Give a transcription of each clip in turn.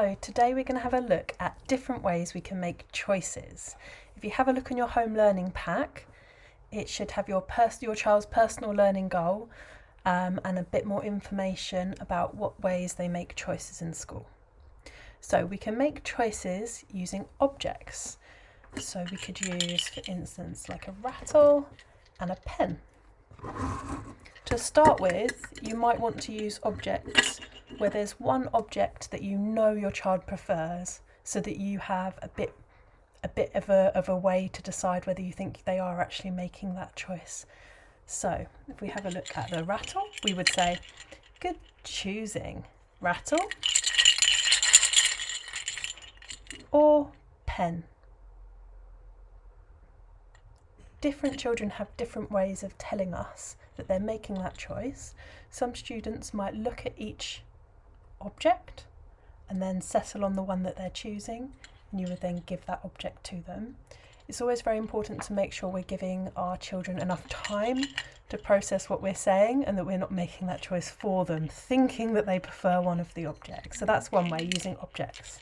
So today we're going to have a look at different ways we can make choices. If you have a look in your home learning pack, it should have your child's personal learning goal and a bit more information about what ways they make choices in school. So we can make choices using objects. So we could use, for instance, like a rattle and a pen. To start with, you might want to use objects where there's one object that you know your child prefers, so that you have a bit of a way to decide whether you think they are actually making that choice. So if we have a look at the rattle, we would say, good choosing, rattle or pen. Different children have different ways of telling us that they're making that choice. Some students might look at each object and then settle on the one that they're choosing, and you would then give that object to them. It's always very important to make sure we're giving our children enough time to process what we're saying and that we're not making that choice for them, thinking that they prefer one of the objects. So that's one way, using objects.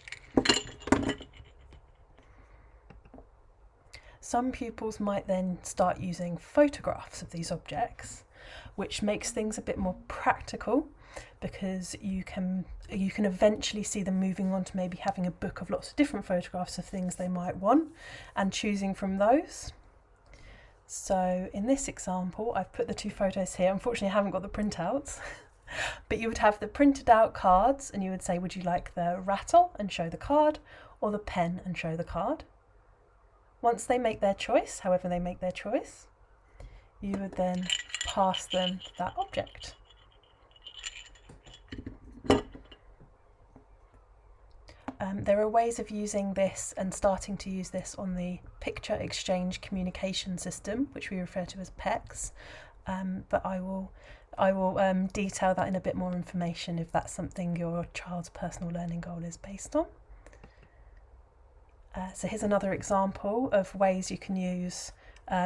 Some pupils might then start using photographs of these objects, which makes things a bit more practical, because you can eventually see them moving on to maybe having a book of lots of different photographs of things they might want and choosing from those. So in this example, I've put the two photos here. Unfortunately, I haven't got the printouts, but you would have the printed out cards and you would say, would you like the rattle and show the card, or the pen and show the card? Once they make their choice, however they make their choice, you would then pass them that object. There are ways of using this and starting to use this on the Picture Exchange Communication System, which we refer to as PECS, but I will detail that in a bit more information if that's something your child's personal learning goal is based on. So here's another example of ways you can use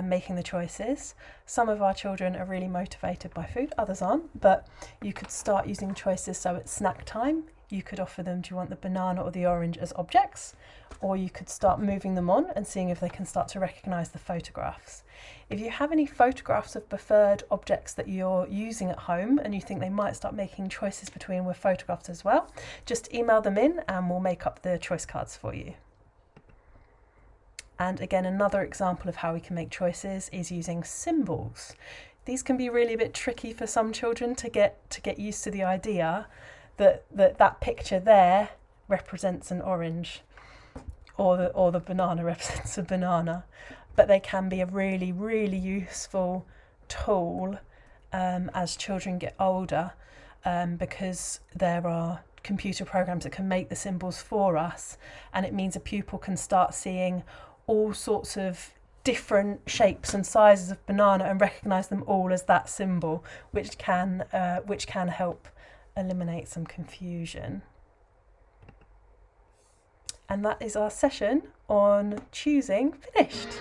making the choices. Some of our children are really motivated by food, others aren't, but you could start using choices. So at snack time, you could offer them, do you want the banana or the orange, as objects, or you could start moving them on and seeing if they can start to recognise the photographs. If you have any photographs of preferred objects that you're using at home and you think they might start making choices between with photographs as well, just email them in and we'll make up the choice cards for you. And again, another example of how we can make choices is using symbols. These can be really a bit tricky for some children to get used to the idea that picture there represents an orange, or the banana represents a banana. But they can be a really, really useful tool as children get older, because there are computer programs that can make the symbols for us, and it means a pupil can start seeing all sorts of different shapes and sizes of banana and recognise them all as that symbol, which can help eliminate some confusion. And that is our session on choosing finished.